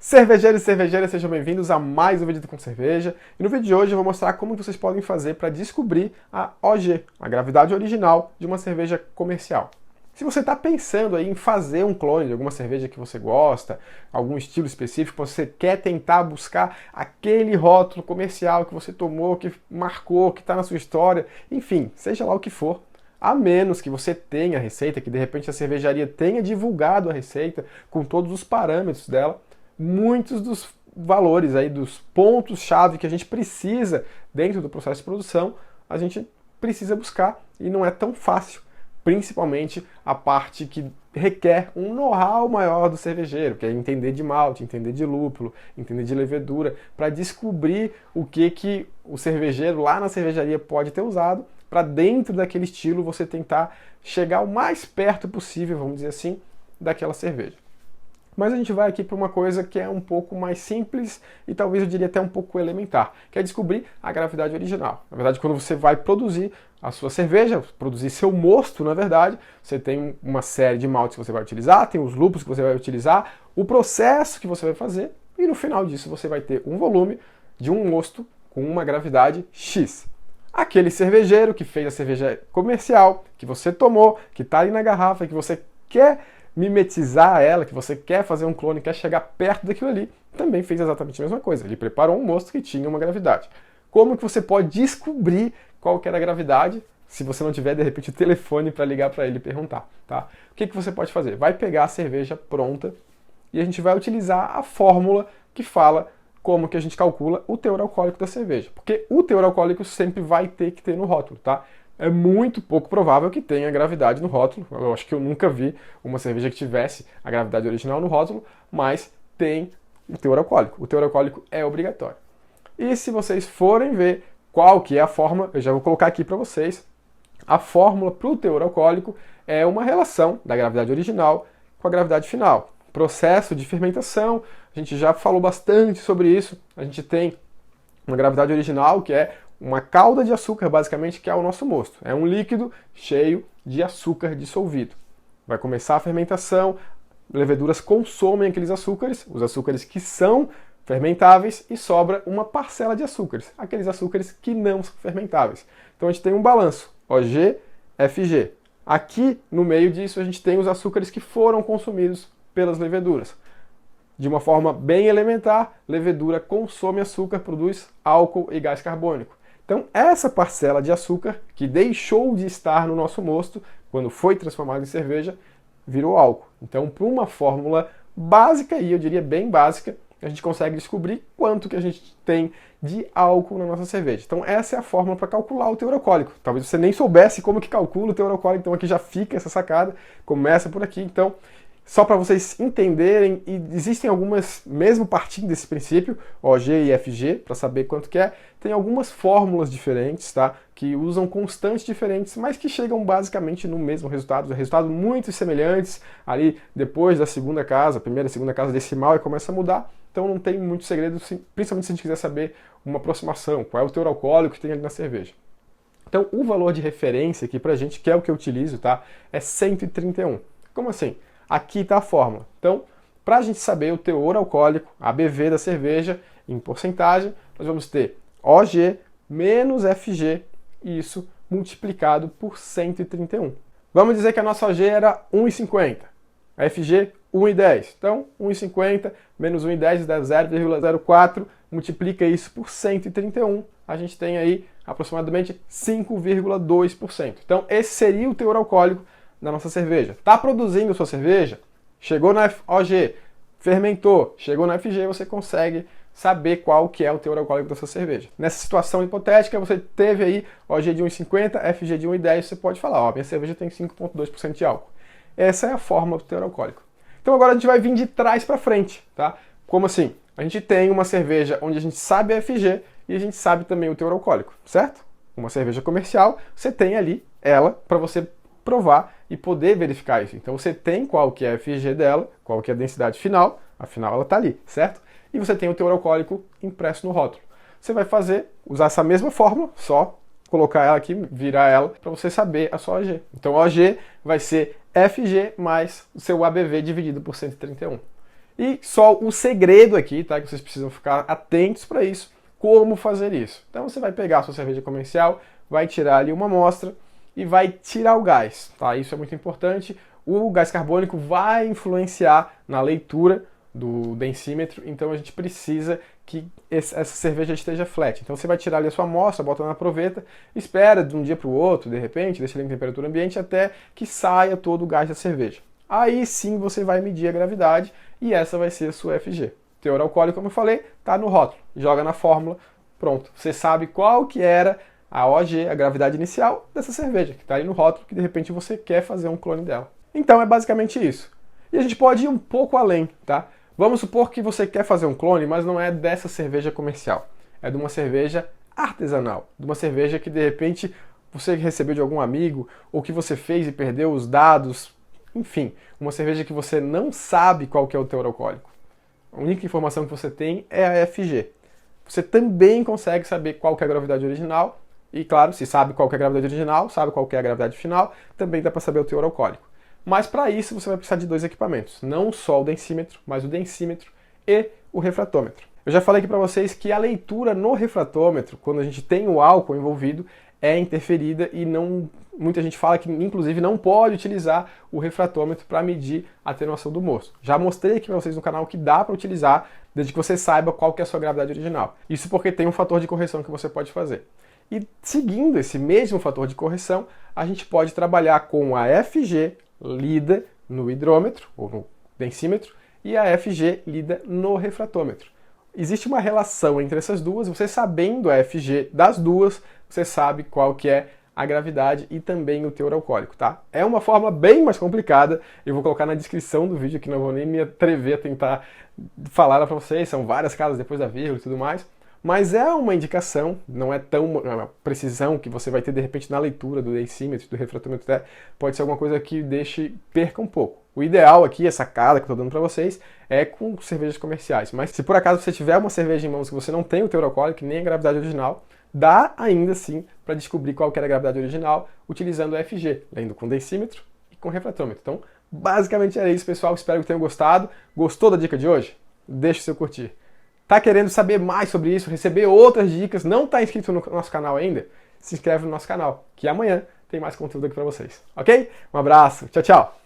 Cervejeiros e cervejeiras, sejam bem-vindos a mais um vídeo do Com Cerveja. E no vídeo de hoje eu vou mostrar como vocês podem fazer para descobrir a OG, a gravidade original de uma cerveja comercial. Se você está pensando aí em fazer um clone de alguma cerveja que você gosta, algum estilo específico, você quer tentar buscar aquele rótulo comercial que você tomou, que marcou, que está na sua história, enfim, seja lá o que for, a menos que você tenha a receita, que de repente a cervejaria tenha divulgado a receita com todos os parâmetros dela, muitos dos valores aí, dos pontos-chave que a gente precisa dentro do processo de produção, a gente precisa buscar e não é tão fácil, principalmente a parte que requer um know-how maior do cervejeiro, que é entender de malte, entender de lúpulo, entender de levedura, para descobrir o que o cervejeiro lá na cervejaria pode ter usado, para dentro daquele estilo você tentar chegar o mais perto possível, vamos dizer assim, daquela cerveja. Mas a gente vai aqui para uma coisa que é um pouco mais simples e talvez eu diria até um pouco elementar, que é descobrir a gravidade original. Na verdade, quando você vai produzir a sua cerveja, produzir seu mosto, na verdade, você tem uma série de maltes que você vai utilizar, tem os lúpulos que você vai utilizar, o processo que você vai fazer e no final disso você vai ter um volume de um mosto com uma gravidade X. Aquele cervejeiro que fez a cerveja comercial, que você tomou, que está ali na garrafa, que você quer mimetizar ela, que você quer fazer um clone, quer chegar perto daquilo ali, também fez exatamente a mesma coisa. Ele preparou um mosto que tinha uma gravidade. Como que você pode descobrir qual que era a gravidade se você não tiver, de repente, o telefone para ligar para ele e perguntar, tá? O que você pode fazer? Vai pegar a cerveja pronta e a gente vai utilizar a fórmula que fala como que a gente calcula o teor alcoólico da cerveja. Porque o teor alcoólico sempre vai ter que ter no rótulo, tá? É muito pouco provável que tenha gravidade no rótulo. Eu acho que eu nunca vi uma cerveja que tivesse a gravidade original no rótulo, mas tem o teor alcoólico. O teor alcoólico é obrigatório. E se vocês forem ver qual que é a fórmula, eu já vou colocar aqui para vocês. A fórmula para o teor alcoólico é uma relação da gravidade original com a gravidade final. Processo de fermentação, a gente já falou bastante sobre isso. A gente tem uma gravidade original que é uma calda de açúcar, basicamente, que é o nosso mosto. É um líquido cheio de açúcar dissolvido. Vai começar a fermentação, leveduras consomem aqueles açúcares, os açúcares que são fermentáveis, e sobra uma parcela de açúcares, aqueles açúcares que não são fermentáveis. Então a gente tem um balanço, OG, FG. Aqui, no meio disso, a gente tem os açúcares que foram consumidos pelas leveduras. De uma forma bem elementar, levedura consome açúcar, produz álcool e gás carbônico. Então, essa parcela de açúcar, que deixou de estar no nosso mosto, quando foi transformado em cerveja, virou álcool. Então, por uma fórmula básica, e eu diria bem básica, a gente consegue descobrir quanto que a gente tem de álcool na nossa cerveja. Então, essa é a fórmula para calcular o teor alcoólico. Talvez você nem soubesse como que calcula o teor alcoólico, então aqui já fica essa sacada, começa por aqui. Então, só para vocês entenderem, e existem algumas, mesmo partindo desse princípio, OG e FG, para saber quanto que é, tem algumas fórmulas diferentes, tá? Que usam constantes diferentes, mas que chegam basicamente no mesmo resultado, resultados muito semelhantes, ali depois da segunda casa, primeira e segunda casa decimal, e começa a mudar, então não tem muito segredo, principalmente se a gente quiser saber uma aproximação, qual é o teor alcoólico que tem ali na cerveja. Então o valor de referência aqui pra gente, que é o que eu utilizo, tá? É 131. Como assim? Aqui está a fórmula. Então, para a gente saber o teor alcoólico, ABV da cerveja, em porcentagem, nós vamos ter OG menos FG, e isso multiplicado por 131. Vamos dizer que a nossa OG era 1,50, a FG 1,10. Então, 1,50 menos 1,10 dá 0,04, multiplica isso por 131, a gente tem aí aproximadamente 5,2%. Então, esse seria o teor alcoólico da nossa cerveja. Está produzindo sua cerveja? Chegou na OG, fermentou, chegou na FG, você consegue saber qual que é o teor alcoólico da sua cerveja. Nessa situação hipotética, você teve aí OG de 1,50, FG de 1,10, você pode falar, ó, minha cerveja tem 5,2% de álcool. Essa é a fórmula do teor alcoólico. Então agora a gente vai vir de trás para frente, tá? Como assim? A gente tem uma cerveja onde a gente sabe a FG e a gente sabe também o teor alcoólico, certo? Uma cerveja comercial, você tem ali ela para você provar e poder verificar isso. Então você tem qual que é a FG dela, qual que é a densidade final, afinal ela está ali, certo? E você tem o teor alcoólico impresso no rótulo. Você vai usar essa mesma fórmula, só colocar ela aqui, virar ela, para você saber a sua OG. Então a OG vai ser FG mais o seu ABV dividido por 131. E só o segredo aqui, tá? Que vocês precisam ficar atentos para isso, como fazer isso. Então você vai pegar a sua cerveja comercial, vai tirar ali uma amostra e vai tirar o gás, tá? Isso é muito importante. O gás carbônico vai influenciar na leitura do densímetro, então a gente precisa que essa cerveja esteja flat. Então você vai tirar ali a sua amostra, bota na proveta, espera de um dia para o outro, de repente, deixa ele em temperatura ambiente até que saia todo o gás da cerveja. Aí sim você vai medir a gravidade e essa vai ser a sua FG. Teor alcoólico, como eu falei, está no rótulo. Joga na fórmula, pronto. Você sabe qual que era a OG, a gravidade inicial dessa cerveja, que está aí no rótulo, que de repente você quer fazer um clone dela. Então é basicamente isso. E a gente pode ir um pouco além, tá? Vamos supor que você quer fazer um clone, mas não é dessa cerveja comercial. É de uma cerveja artesanal, de uma cerveja que de repente você recebeu de algum amigo, ou que você fez e perdeu os dados, enfim, uma cerveja que você não sabe qual que é o teor alcoólico. A única informação que você tem é a FG. Você também consegue saber qual que é a gravidade original, e claro, se sabe qual que é a gravidade original, sabe qual que é a gravidade final, também dá para saber o teor alcoólico. Mas para isso você vai precisar de dois equipamentos, não só o densímetro, mas o densímetro e o refratômetro. Eu já falei aqui para vocês que a leitura no refratômetro, quando a gente tem o álcool envolvido, é interferida e muita gente fala que inclusive não pode utilizar o refratômetro para medir a atenuação do mosto. Já mostrei aqui para vocês no canal que dá para utilizar, desde que você saiba qual que é a sua gravidade original. Isso porque tem um fator de correção que você pode fazer. E seguindo esse mesmo fator de correção, a gente pode trabalhar com a FG lida no hidrômetro, ou no densímetro, e a FG lida no refratômetro. Existe uma relação entre essas duas, você sabendo a FG das duas, você sabe qual que é a gravidade e também o teor alcoólico, tá? É uma fórmula bem mais complicada, eu vou colocar na descrição do vídeo, que não vou nem me atrever a tentar falar para vocês, são várias casas depois da vírgula e tudo mais, mas é uma indicação, não é uma precisão que você vai ter de repente na leitura do densímetro, do refratômetro, pode ser alguma coisa que perca um pouco. O ideal aqui, essa sacada que eu estou dando para vocês, é com cervejas comerciais. Mas se por acaso você tiver uma cerveja em mãos que você não tem o teor alcoólico, nem a gravidade original, dá ainda assim para descobrir qual que era a gravidade original utilizando a FG, lendo com densímetro e com refratômetro. Então, basicamente era isso, pessoal. Espero que tenham gostado. Gostou da dica de hoje? Deixa o seu curtir. Tá querendo saber mais sobre isso, receber outras dicas, não está inscrito no nosso canal ainda? Se inscreve no nosso canal, que amanhã tem mais conteúdo aqui para vocês, ok? Um abraço, tchau, tchau!